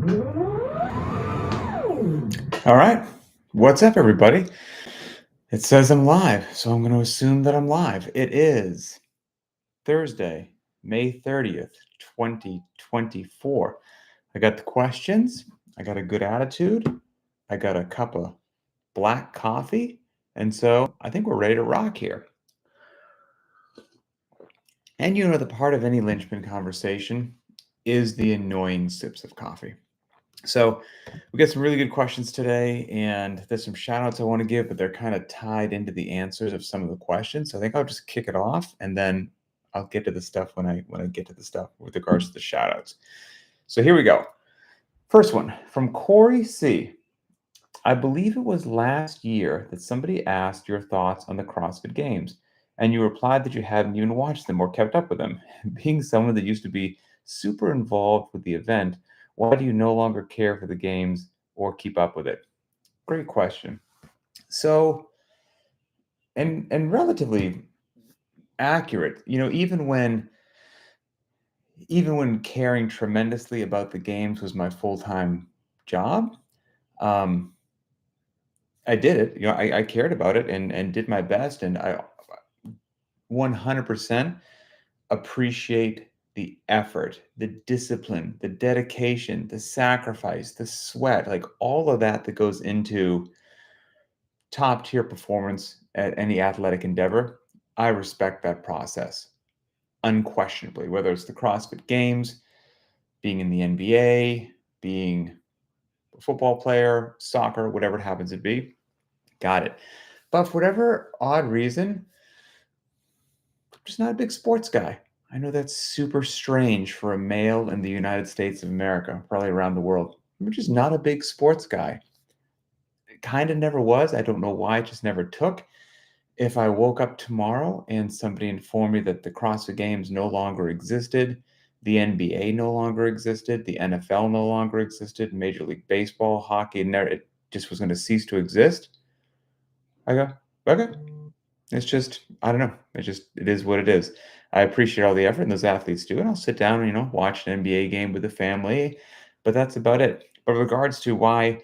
All right. What's up, everybody? It says I'm live, so I'm going to assume that I'm live. It is Thursday, May 30th, 2024. I got the questions. I got a good attitude. I got a cup of black coffee. And so I think we're ready to rock here. And you know, the part of any Lynchpin conversation is the annoying sips of coffee. So we got some really good questions today, and there's some shout outs I want to give, but they're kind of tied into the answers of some of the questions. So I think I'll just kick it off and then I'll get to the stuff when I get to the stuff with regards to the shout outs. So here we go. First one from Corey C. I believe it was last year that somebody asked your thoughts on the CrossFit Games, and you replied that you hadn't even watched them or kept up with them. Being someone that used to be super involved with the event, why do you no longer care for the games or keep up with it? Great question. So, and relatively accurate. You know, even when caring tremendously about the games was my full-time job, um, I did it. You know, I cared about it and did my best, and I 100% appreciate the effort, the discipline, the dedication, the sacrifice, the sweat, like all of that that goes into top tier performance at any athletic endeavor. I respect that process unquestionably, whether it's the CrossFit Games, being in the NBA, being a football player, soccer, whatever it happens to be. Got it. But for whatever odd reason, I'm just not a big sports guy. I know that's super strange for a male in the United States of America, probably around the world. I'm just not a big sports guy. It kind of never was. I don't know why, it just never took. If I woke up tomorrow and somebody informed me that the CrossFit Games no longer existed, the NBA no longer existed, the NFL no longer existed, Major League Baseball, hockey, it just was going to cease to exist, I go, okay. It's just, I don't know. It is what it is. I appreciate all the effort and those athletes do. And I'll sit down and, watch an NBA game with the family, but that's about it. But with regards to why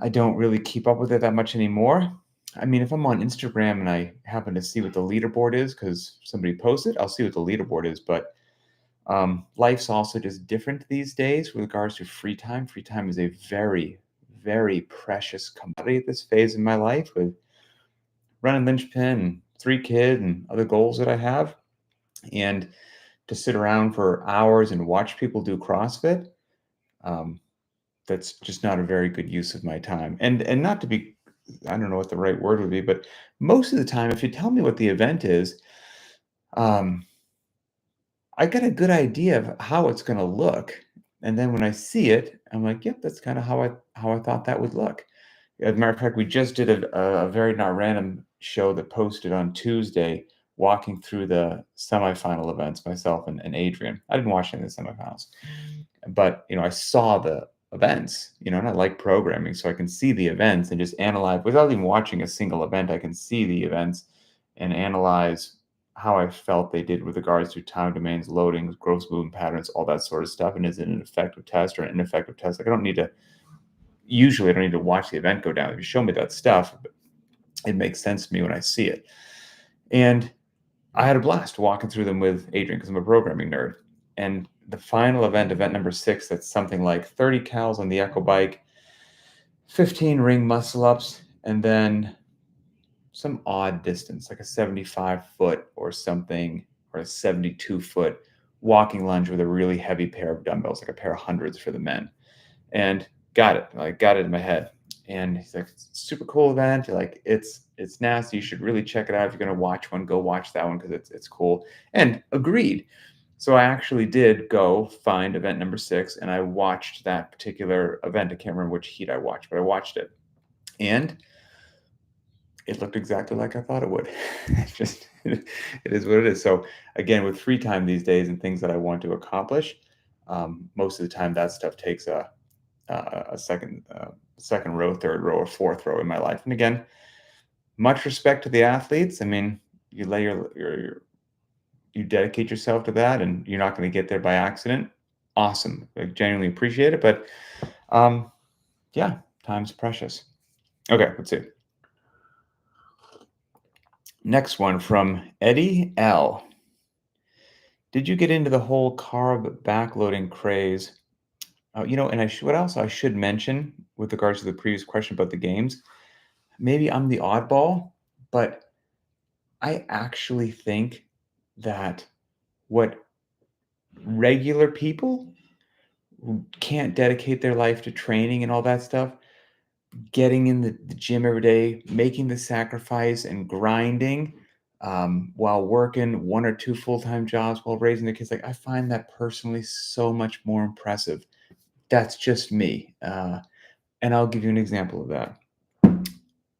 I don't really keep up with it that much anymore, I mean, if I'm on Instagram and I happen to see what the leaderboard is because somebody posted, I'll see what the leaderboard is. But life's also just different these days with regards to free time. Free time is a very, very precious commodity at this phase in my life with running Lynchpin and 3 kids and other goals that I have. And to sit around for hours and watch people do CrossFit, um, that's just not a very good use of my time. And not to be, I don't know what the right word would be, but most of the time, if you tell me what the event is, um, I got a good idea of how it's going to look. And then when I see it, I'm like, yep, that's kind of how I thought that would look. As a matter of fact, we just did a very not random show that posted on Tuesday, walking through the semifinal events, myself and Adrian. I didn't watch any of the semifinals, but I saw the events, and I like programming, so I can see the events and just analyze without even watching a single event. I can see the events and analyze how I felt they did with regards to time domains, loadings, gross movement patterns, all that sort of stuff. And is it an effective test or an ineffective test? Like I don't need to watch the event go down. If you show me that stuff, it makes sense to me when I see it. And I had a blast walking through them with Adrian because I'm a programming nerd. And the final event number 6, that's something like 30 cals on the Echo bike, 15 ring muscle ups, and then some odd distance, like a 75-foot or something, or a 72-foot walking lunge with a really heavy pair of dumbbells, like a pair of hundreds for the men. And got it in my head. And he's like, it's a super cool event. Like it's nasty. You should really check it out. If you're going to watch one, go watch that one because it's cool. And agreed. So I actually did go find event number 6 and I watched that particular event. I can't remember which heat I watched, but I watched it. And it looked exactly like I thought it would. It is what it is. So again, with free time these days and things that I want to accomplish, most of the time that stuff takes a second row, third row, or fourth row in my life. And again, much respect to the athletes. I mean, you lay you dedicate yourself to that, and you're not going to get there by accident. awesome. I genuinely appreciate it. But yeah, time's precious. Okay, let's see. Next one from Eddie L. Did you get into the whole carb backloading craze? And what else I should mention with regards to the previous question about the games, maybe I'm the oddball, but I actually think that what regular people who can't dedicate their life to training and all that stuff, getting in the gym every day, making the sacrifice and grinding while working one or two full-time jobs while raising their kids, like I find that personally so much more impressive. That's just me. And I'll give you an example of that.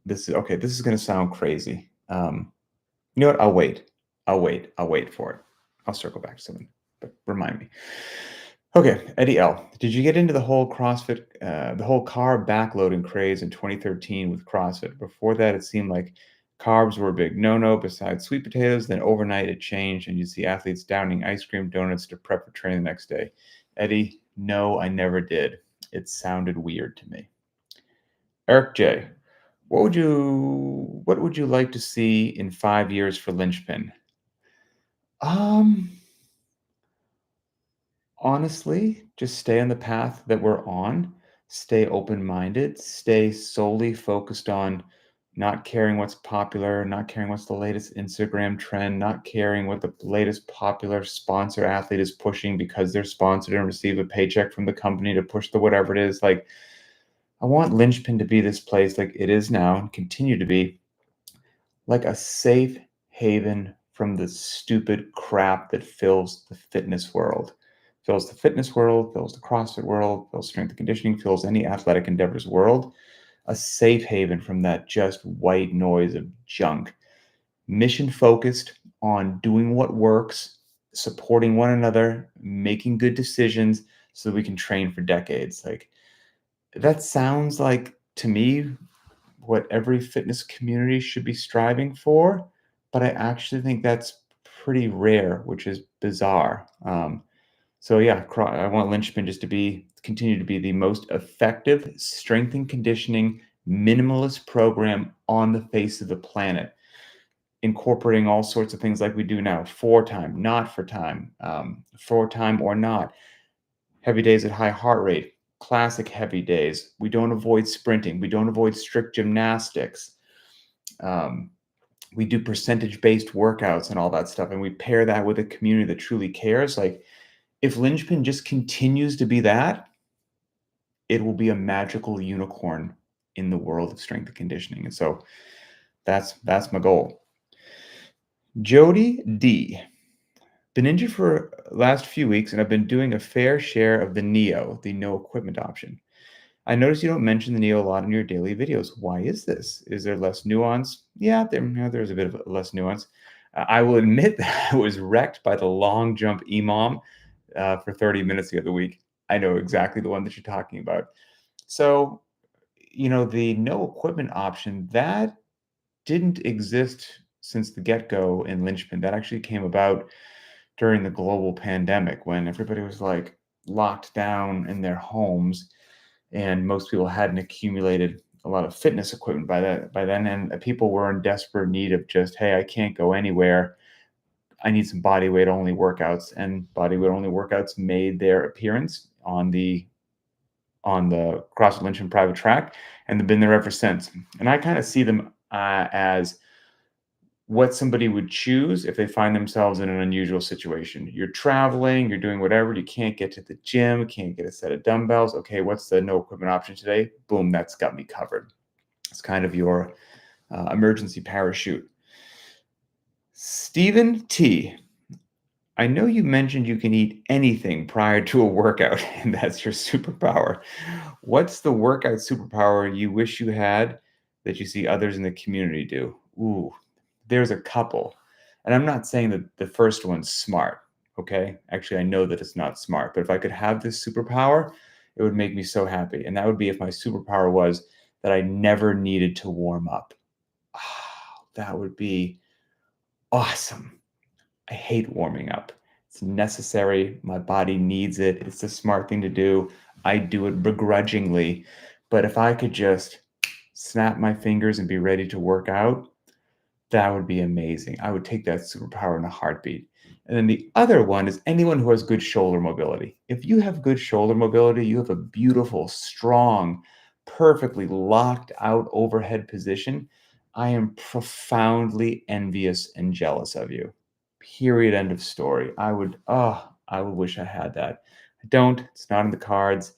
This is okay. This is going to sound crazy. You know what? I'll wait for it. I'll circle back to something, but remind me. Okay, Eddie L. Did you get into the whole CrossFit, the whole carb backloading craze in 2013 with CrossFit? Before that, it seemed like carbs were a big no-no besides sweet potatoes. Then overnight, it changed, and you see athletes downing ice cream donuts to prep for training the next day. Eddie, no, I never did. It sounded weird to me. Eric J. What would you like to see in 5 years for Lynchpin? Um, Honestly, just stay on the path that we're on, stay open-minded, stay solely focused on not caring what's popular, not caring what's the latest Instagram trend, not caring what the latest popular sponsor athlete is pushing because they're sponsored and receive a paycheck from the company to push the whatever it is. Like, I want Lynchpin to be this place like it is now and continue to be like a safe haven from the stupid crap that fills the fitness world. Fills the fitness world, fills the CrossFit world, fills strength and conditioning, fills any athletic endeavors world. A safe haven from that just white noise of junk. Mission focused on doing what works, supporting one another, making good decisions so that we can train for decades. Like that sounds like to me what every fitness community should be striving for, but I actually think that's pretty rare, which is bizarre. So yeah, I want Lynchpin just to continue to be the most effective strength and conditioning minimalist program on the face of the planet, incorporating all sorts of things like we do now: for time, not for time, for time or not, heavy days at high heart rate, classic heavy days. We don't avoid sprinting. We don't avoid strict gymnastics. Um, we do percentage-based workouts and all that stuff, and we pair that with a community that truly cares. Like, if Lynchpin just continues to be that, it will be a magical unicorn in the world of strength and conditioning. And so that's my goal. Jody D. Been injured for last few weeks, and I've been doing a fair share of the NEO, the no equipment option. I notice you don't mention the NEO a lot in your daily videos. Why is this? Is there less nuance? Yeah, there's a bit of less nuance. I will admit that I was wrecked by the long jump EMOM for 30 minutes the other week. I know exactly the one that you're talking about. So, the no equipment option, that didn't exist since the get-go in Lynchpin. That actually came about during the global pandemic when everybody was like locked down in their homes and most people hadn't accumulated a lot of fitness equipment by then, and people were in desperate need of just, hey, I can't go anywhere, I need some body weight only workouts. And body weight only workouts made their appearance on the CrossFit Lynchpin private track, and they've been there ever since. And I kind of see them as what somebody would choose if they find themselves in an unusual situation. You're traveling, you're doing whatever, you can't get to the gym, can't get a set of dumbbells. Okay, what's the no equipment option today? Boom, that's got me covered. It's kind of your emergency parachute. Stephen T. I know you mentioned you can eat anything prior to a workout, and that's your superpower. What's the workout superpower you wish you had that you see others in the community do? Ooh, there's a couple. And I'm not saying that the first one's smart, okay? Actually, I know that it's not smart, but if I could have this superpower, it would make me so happy. And that would be if my superpower was that I never needed to warm up. Ah, that would be awesome. I hate warming up. It's necessary. My body needs it. It's the smart thing to do. I do it begrudgingly. But if I could just snap my fingers and be ready to work out, that would be amazing. I would take that superpower in a heartbeat. And then the other one is anyone who has good shoulder mobility. If you have good shoulder mobility, you have a beautiful, strong, perfectly locked out overhead position. I am profoundly envious and jealous of you. Period. End of story. I would wish I had that. I don't. It's not in the cards.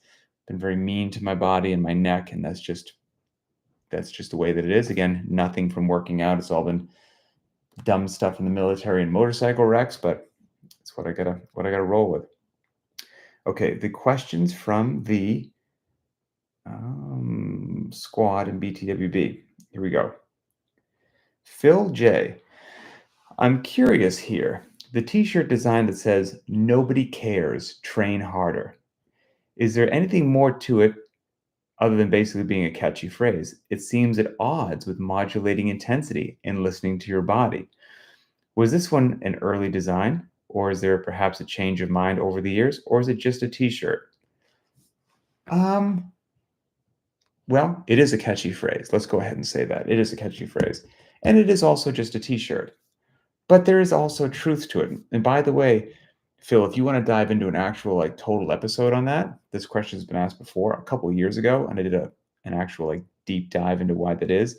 Been very mean to my body and my neck, and that's just the way that it is. Again, nothing from working out. It's all been dumb stuff in the military and motorcycle wrecks, but it's what I gotta roll with. Okay, the questions from the squad in BTWB. Here we go. Phil J. I'm curious here. The t-shirt design that says "Nobody cares, train harder." Is there anything more to it other than basically being a catchy phrase? It seems at odds with modulating intensity and listening to your body. Was this one an early design, or is there perhaps a change of mind over the years, or is it just a t-shirt? Um, well, it is a catchy phrase. Let's go ahead and say that. It is a catchy phrase. And it is also just a t-shirt. But there is also truth to it. And by the way, Phil, if you want to dive into an actual like total episode on that, this question has been asked before a couple of years ago, and I did an actual like deep dive into why that is.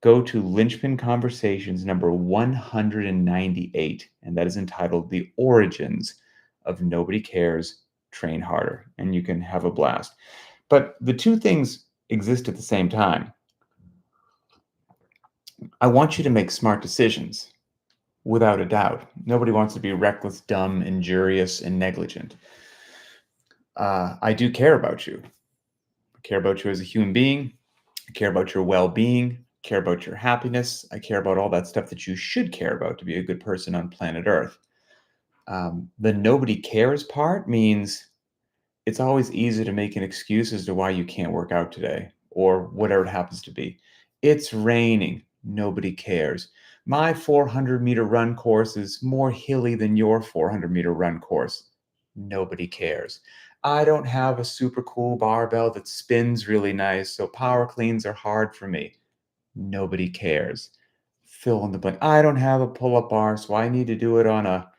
Go to Linchpin Conversations number 198, and that is entitled The Origins of Nobody Cares, Train Harder, and you can have a blast. But the two things exist at the same time. I want you to make smart decisions, without a doubt. Nobody wants to be reckless, dumb, injurious, and negligent. I do care about you. I care about you as a human being. I care about your well-being, care about your happiness. I care about all that stuff that you should care about to be a good person on planet Earth. The nobody cares part means it's always easy to make an excuse as to why you can't work out today or whatever it happens to be. It's raining. Nobody cares. My 400-meter run course is more hilly than your 400-meter run course. Nobody cares. I don't have a super cool barbell that spins really nice, so power cleans are hard for me. Nobody cares. Fill in the blank. I don't have a pull-up bar, so I need to do it on a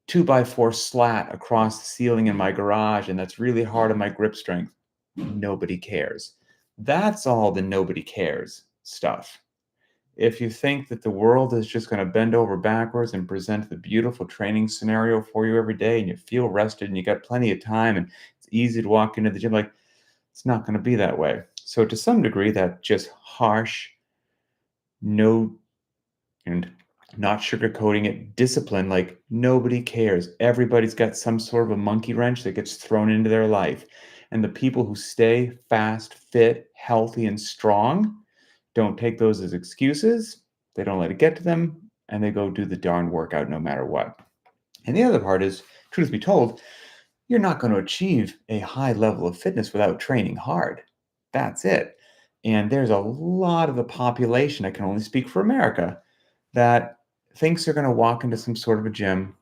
2x4 slat across the ceiling in my garage, and that's really hard on my grip strength. Nobody cares. That's all the nobody cares stuff. If you think that the world is just going to bend over backwards and present the beautiful training scenario for you every day, and you feel rested and you got plenty of time and it's easy to walk into the gym, like, it's not going to be that way. So to some degree, that just harsh, no, and not sugarcoating it, discipline, like nobody cares. Everybody's got some sort of a monkey wrench that gets thrown into their life. And the people who stay fast, fit, healthy, and strong don't take those as excuses. They don't let it get to them, and they go do the darn workout no matter what. And the other part is, truth be told, you're not going to achieve a high level of fitness without training hard. That's it. And there's a lot of the population, I can only speak for America, that thinks they're going to walk into some sort of a gym,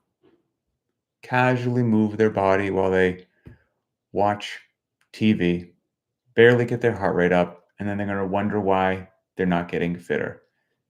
casually move their body while they watch TV, barely get their heart rate up, and then they're going to wonder why they're not getting fitter.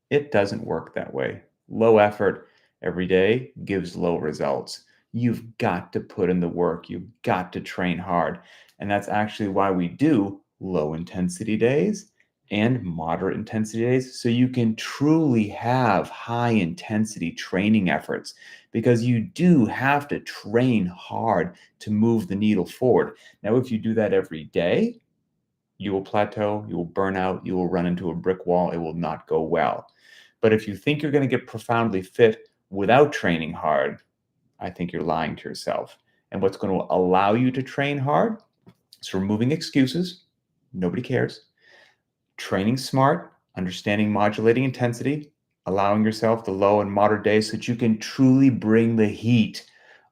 It doesn't work that way. Low effort every day gives low results. You've got to put in the work. You've got to train hard. And that's actually why we do low intensity days and moderate intensity days, so you can truly have high intensity training efforts, because you do have to train hard to move the needle forward. Now, if you do that every day, you will plateau, you will burn out, you will run into a brick wall. It will not go well. But if you think you're going to get profoundly fit without training hard, I think you're lying to yourself. And what's going to allow you to train hard is removing excuses. Nobody cares. Training smart, understanding modulating intensity, allowing yourself the low and moderate days so that you can truly bring the heat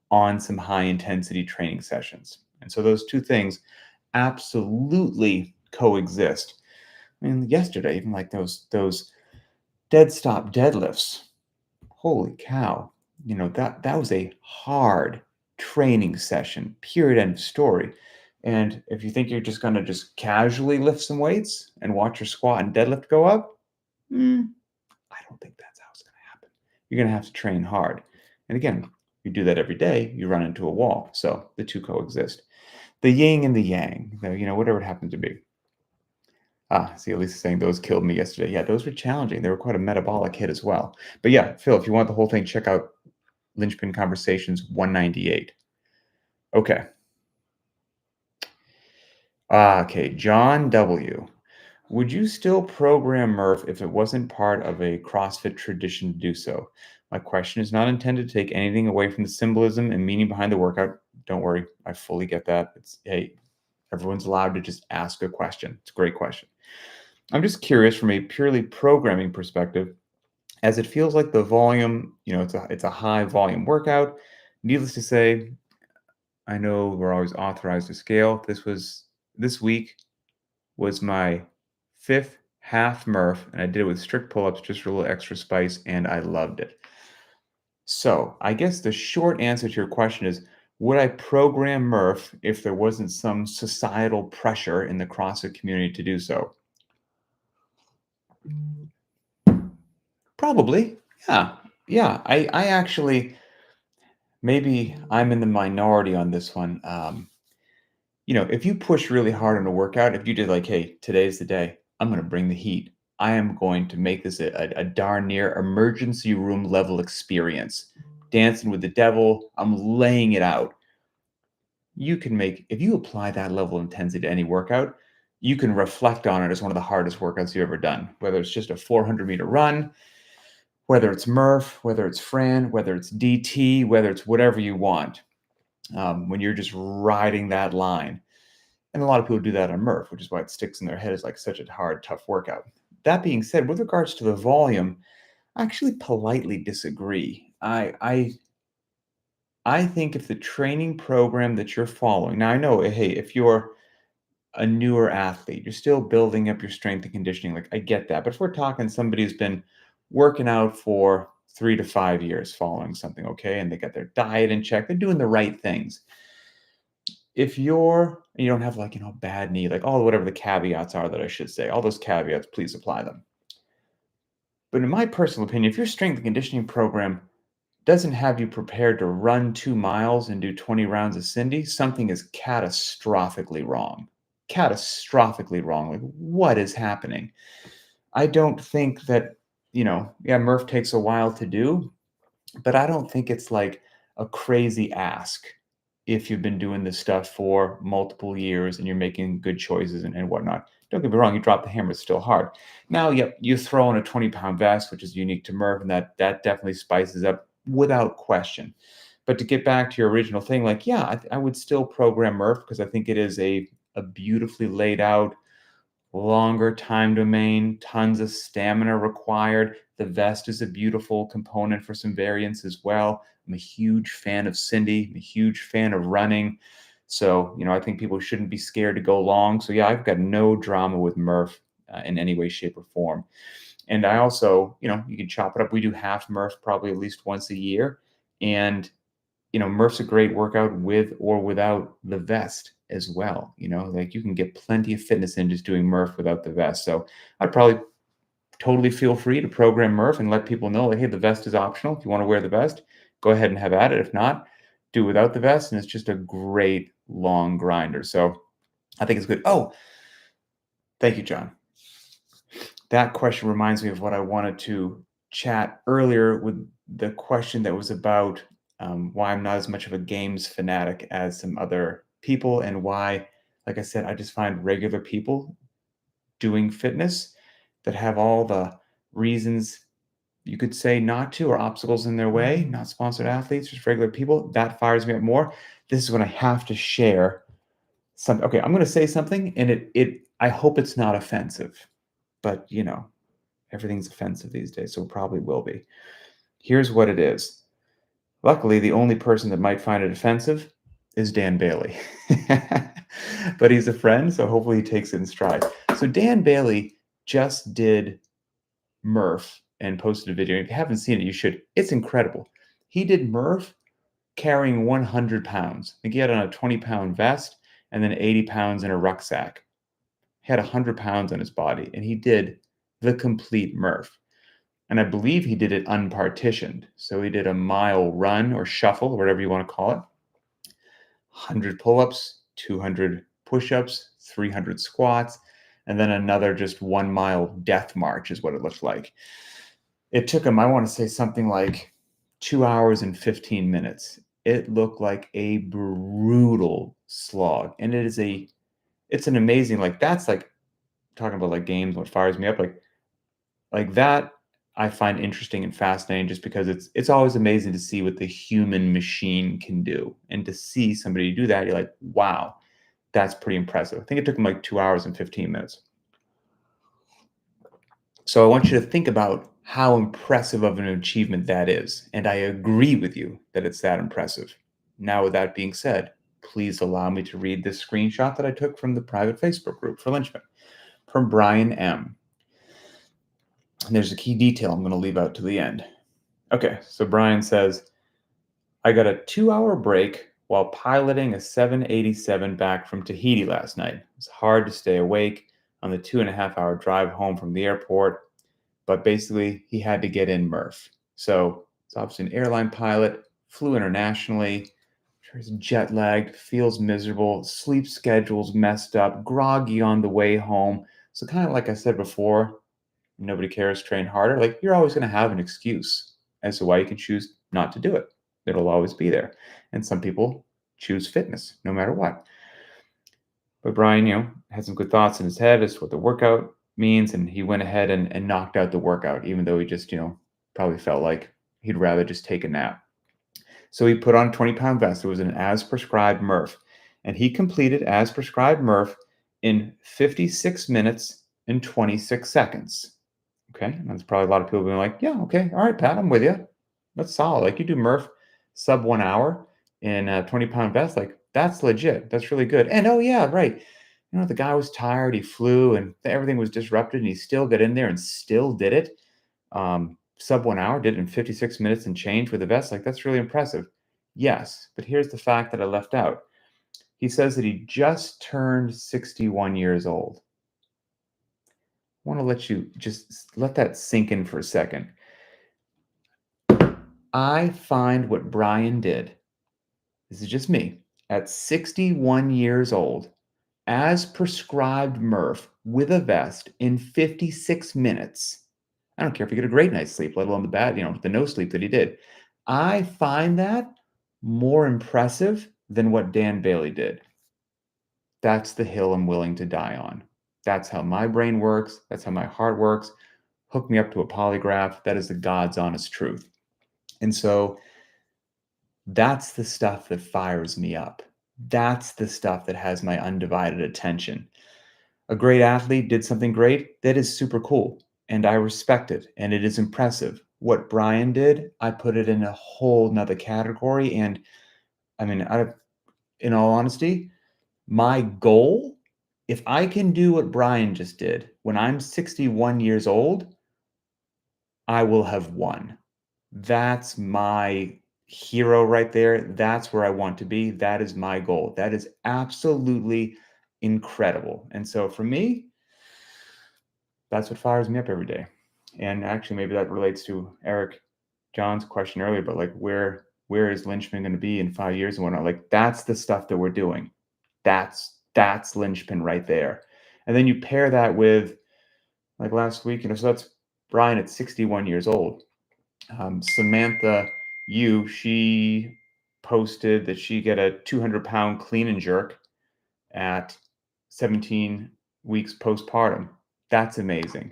on some high intensity training sessions. And so those two things absolutely coexist. I mean, yesterday, even like those dead stop deadlifts. Holy cow. that was a hard training session, period, end of story. And if you think you're just going to just casually lift some weights and watch your squat and deadlift go up, I don't think that's how it's going to happen. You're going to have to train hard. And again, you do that every day, you run into a wall. So the two coexist. The yin and the yang, whatever it happens to be. See, Elise is saying those killed me yesterday. Yeah, those were challenging. They were quite a metabolic hit as well. But yeah, Phil, if you want the whole thing, check out Linchpin Conversations 198. Okay. Okay, John W. Would you still program Murph if it wasn't part of a CrossFit tradition to do so? My question is not intended to take anything away from the symbolism and meaning behind the workout. Don't worry, I fully get that. Hey, everyone's allowed to just ask a question. It's a great question. I'm just curious from a purely programming perspective, as it feels like the volume, it's a high volume workout. Needless to say, I know we're always authorized to scale. This week was my fifth half Murph, and I did it with strict pull-ups just for a little extra spice, and I loved it. So I guess the short answer to your question is, would I program Murph if there wasn't some societal pressure in the CrossFit community to do so? Probably. Yeah. Yeah. I actually, maybe I'm in the minority on this one. If you push really hard on a workout, if you did like, hey, today's the day, I'm going to bring the heat. I am going to make this a darn near emergency room level experience. Dancing with the devil, I'm laying it out. If you apply that level of intensity to any workout, you can reflect on it as one of the hardest workouts you've ever done, whether it's just a 400-meter run, whether it's Murph, whether it's Fran, whether it's DT, whether it's whatever you want, when you're just riding that line. And a lot of people do that on Murph, which is why it sticks in their head as like such a hard, tough workout. That being said, with regards to the volume, I actually politely disagree. I think if the training program that you're following, now I know, hey, if you're a newer athlete, you're still building up your strength and conditioning, like I get that. But if we're talking somebody who's been working out for 3 to 5 years following something, okay, and they got their diet in check, they're doing the right things. If you don't have like, bad knee, like all whatever the caveats are that I should say, all those caveats, please apply them. But in my personal opinion, if your strength and conditioning program doesn't have you prepared to run 2 miles and do 20 rounds of Cindy, something is catastrophically wrong. Catastrophically wrong. Like, what is happening? I don't think that, Murph takes a while to do, but I don't think it's like a crazy ask if you've been doing this stuff for multiple years and you're making good choices and whatnot. Don't get me wrong, you drop the hammer, it's still hard. Now, yep, you throw in a 20-pound vest, which is unique to Murph, and that definitely spices up without question. But to get back to your original thing, like, yeah, I would still program Murph because I think it is a beautifully laid out, longer time domain, tons of stamina required. The vest is a beautiful component for some variance as well. I'm a huge fan of Cindy. I'm a huge fan of running. So, I think people shouldn't be scared to go long. So, yeah, I've got no drama with Murph in any way, shape, or form. And I also, you can chop it up. We do half Murph probably at least once a year. And, Murph's a great workout with or without the vest as well. Like you can get plenty of fitness in just doing Murph without the vest. So I'd probably totally feel free to program Murph and let people know, like, hey, the vest is optional. If you want to wear the vest, go ahead and have at it. If not, do without the vest. And it's just a great long grinder. So I think it's good. Oh, thank you, John. That question reminds me of what I wanted to chat earlier with the question that was about why I'm not as much of a games fanatic as some other people, and why, like I said, I just find regular people doing fitness that have all the reasons you could say not to, or obstacles in their way, not sponsored athletes, just regular people, that fires me up more. This is when I have to share something. Okay, I'm going to say something, and I hope it's not offensive, but everything's offensive these days, so it probably will be. Here's what it is. Luckily, the only person that might find it offensive is Dan Bailey. But he's a friend, so hopefully he takes it in stride. So Dan Bailey just did Murph and posted a video. If you haven't seen it, you should. It's incredible. He did Murph carrying 100 pounds. I think he had on a 20-pound vest and then 80 pounds in a rucksack. He had 100 pounds on his body, and he did the complete Murph. And I believe he did it unpartitioned. So he did a mile run or shuffle, whatever you want to call it, 100 pull-ups, 200 push-ups, 300 squats, and then another just 1 mile death march is what it looked like. It took him, I want to say something like 2 hours and 15 minutes. It looked like a brutal slog. And it's an amazing, like, that's like talking about like games, what fires me up, like that I find interesting and fascinating just because it's always amazing to see what the human machine can do. And to see somebody do that, you're like, wow, that's pretty impressive. I think it took him like 2 hours and 15 minutes. So I want you to think about how impressive of an achievement that is. And I agree with you that it's that impressive. Now, with that being said, please allow me to read this screenshot that I took from the private Facebook group for Lynchpin from Brian M. And there's a key detail I'm going to leave out to the end. Okay, so Brian says, I got a 2-hour break while piloting a 787 back from Tahiti last night. It was hard to stay awake on the 2.5-hour drive home from the airport, but basically he had to get in Murph. So it's obviously an airline pilot, flew internationally, he's jet lagged, feels miserable, sleep schedule's messed up, groggy on the way home. So kind of like I said before, nobody cares, train harder. Like, you're always going to have an excuse as to why you can choose not to do it. It'll always be there. And some people choose fitness no matter what. But Brian, had some good thoughts in his head as to what the workout means. And he went ahead and knocked out the workout, even though he just, probably felt like he'd rather just take a nap. So he put on a 20-pound vest. It was an as prescribed Murph. And he completed as prescribed Murph in 56 minutes and 26 seconds. Okay, and that's probably a lot of people being like, yeah, okay, all right, Pat, I'm with you. That's solid. Like, you do Murph sub 1 hour in a 20-pound vest, like, that's legit. That's really good. And oh yeah, right. The guy was tired. He flew and everything was disrupted, and he still got in there and still did it. Sub 1 hour, did it in 56 minutes and change with a vest. Like, that's really impressive. Yes, but here's the fact that I left out. He says that he just turned 61 years old. I want to let you just let that sink in for a second. I find what Brian did, this is just me, at 61 years old, as prescribed Murph with a vest in 56 minutes. I don't care if you get a great night's sleep, let alone the bad, the no sleep that he did. I find that more impressive than what Dan Bailey did. That's the hill I'm willing to die on. That's how my brain works. That's how my heart works. Hook me up to a polygraph. That is the God's honest truth. And so that's the stuff that fires me up. That's the stuff that has my undivided attention. A great athlete did something great. That is super cool. And I respect it. And it is impressive. What Brian did, I put it in a whole nother category. And I mean, in all honesty, my goal, if I can do what Brian just did when I'm 61 years old, I will have won. That's my hero right there. That's where I want to be. That is my goal. That is absolutely incredible. And so for me, that's what fires me up every day. And actually, maybe that relates to Eric John's question earlier, but like, where is Lynchpin going to be in 5 years and whatnot? Like, that's the stuff that we're doing. That's Lynchpin right there. And then you pair that with, like, last week, so that's Brian at 61 years old. Samantha she posted that she got a 200-pound clean and jerk at 17 weeks postpartum. That's amazing.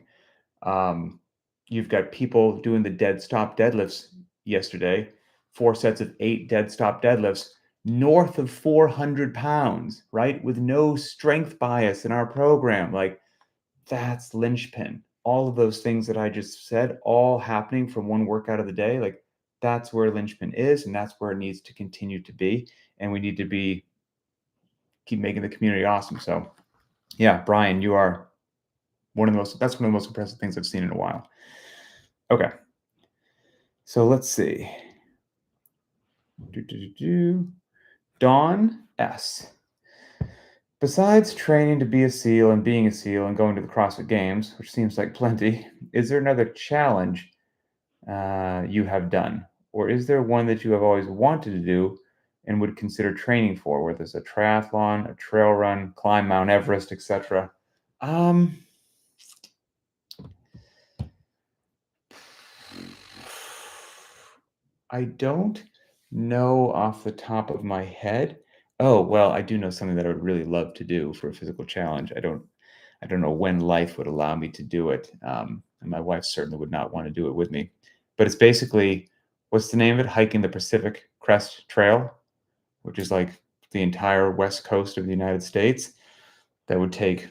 You've got people doing the dead stop deadlifts yesterday, 4 sets of 8 dead stop deadlifts, north of 400 pounds, right? With no strength bias in our program. Like, that's Lynchpin. All of those things that I just said, all happening from one workout of the day, like, that's where Lynchpin is, and that's where it needs to continue to be. And we need to keep making the community awesome. So yeah, Brian, you are that's one of the most impressive things I've seen in a while. Okay. So let's see. Dawn S. Besides training to be a SEAL and being a SEAL and going to the CrossFit Games, which seems like plenty, is there another challenge you have done? Or is there one that you have always wanted to do and would consider training for, whether it's a triathlon, a trail run, climb Mount Everest, etc.? Um, I don't know off the top of my head. Oh, well, I do know something that I would really love to do for a physical challenge. I don't know when life would allow me to do it. And my wife certainly would not want to do it with me. But it's basically, what's the name of it? Hiking the Pacific Crest Trail, which is like the entire west coast of the United States. That would take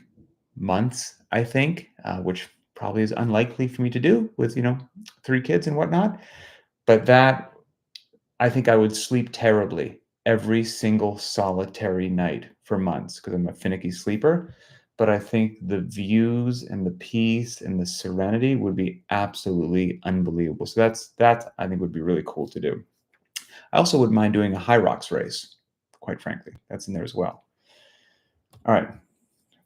months, I think, which probably is unlikely for me to do with, 3 kids and whatnot. But that, I think I would sleep terribly every single solitary night for months because I'm a finicky sleeper. But I think the views and the peace and the serenity would be absolutely unbelievable. So that I think would be really cool to do. I also wouldn't mind doing a high rocks race, quite frankly. That's in there as well. All right,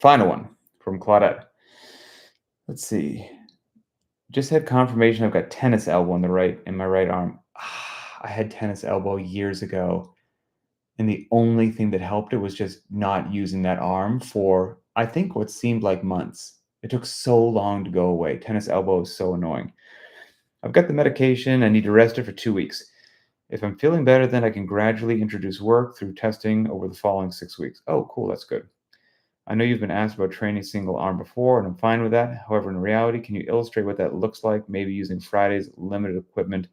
final one from Claudette. Let's see. Just had confirmation I've got tennis elbow in my right arm. I had tennis elbow years ago. And the only thing that helped it was just not using that arm for, I think, what seemed like months. It took so long to go away. Tennis elbow is so annoying. I've got the medication. I need to rest it for 2 weeks. If I'm feeling better, then I can gradually introduce work through testing over the following 6 weeks. Oh, cool. That's good. I know you've been asked about training single arm before, and I'm fine with that. However, in reality, can you illustrate what that looks like? Maybe using Friday's limited equipment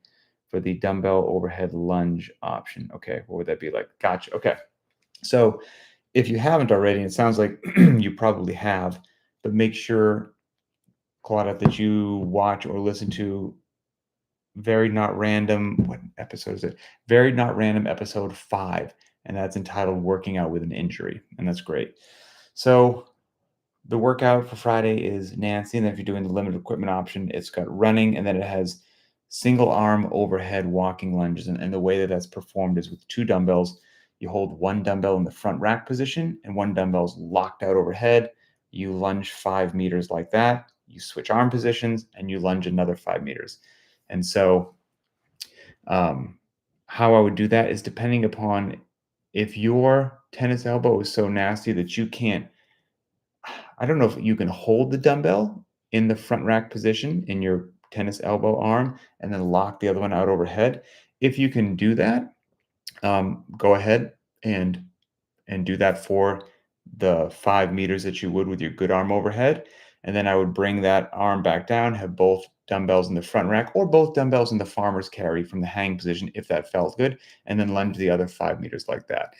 for the dumbbell overhead lunge option. Okay, what would that be like? Gotcha. Okay. So if you haven't already, and it sounds like you probably have, but make sure, Claudia, that you watch or listen to Very Not Random. What episode is it? Very Not Random episode 5, and that's entitled Working Out with an Injury, and that's great. So the workout for Friday is Nancy, and then if you're doing the limited equipment option, it's got running, and then it has single arm overhead walking lunges. And the way that that's performed is with 2 dumbbells. You hold one dumbbell in the front rack position, and one dumbbell's locked out overhead. You lunge 5 meters like that. You switch arm positions, and you lunge another 5 meters. And so, how I would do that is depending upon if your tennis elbow is so nasty that you can't. I don't know if you can hold the dumbbell in the front rack position in your tennis elbow arm and then lock the other one out overhead. If you can do that, go ahead and do that for the 5 meters that you would with your good arm overhead. And then I would bring that arm back down, have both dumbbells in the front rack or both dumbbells in the farmer's carry from the hang position if that felt good, and then lunge the other 5 meters like that.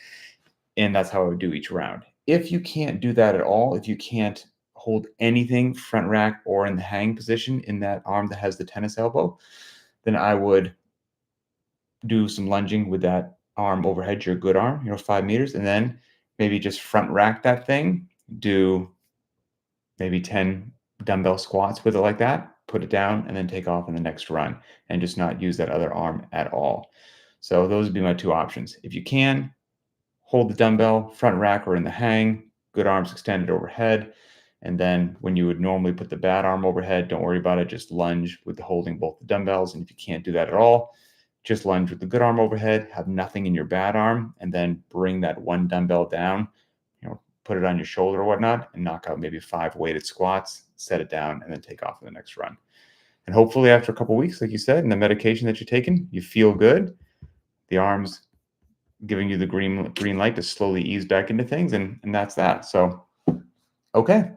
And that's how I would do each round. If you can't do that at all, if you can't hold anything front rack or in the hang position in that arm that has the tennis elbow, then I would do some lunging with that arm overhead, your good arm, 5 meters, and then maybe just front rack that thing, do maybe 10 dumbbell squats with it like that, put it down, and then take off in the next run and just not use that other arm at all. So those would be my 2 options. If you can, hold the dumbbell, front rack or in the hang, good arms extended overhead. And then when you would normally put the bad arm overhead, don't worry about it. Just lunge with holding both the dumbbells. And if you can't do that at all, just lunge with the good arm overhead, have nothing in your bad arm, and then bring that one dumbbell down, put it on your shoulder or whatnot, and knock out maybe 5 weighted squats, set it down, and then take off for the next run. And hopefully after a couple of weeks, like you said, and the medication that you're taking, you feel good. The arms giving you the green light to slowly ease back into things, and that's that. So, okay.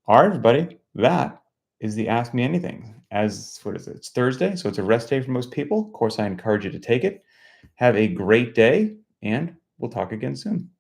All right, everybody. That is the Ask Me Anything. What is it? It's Thursday, so it's a rest day for most people. Of course, I encourage you to take it. Have a great day, and we'll talk again soon.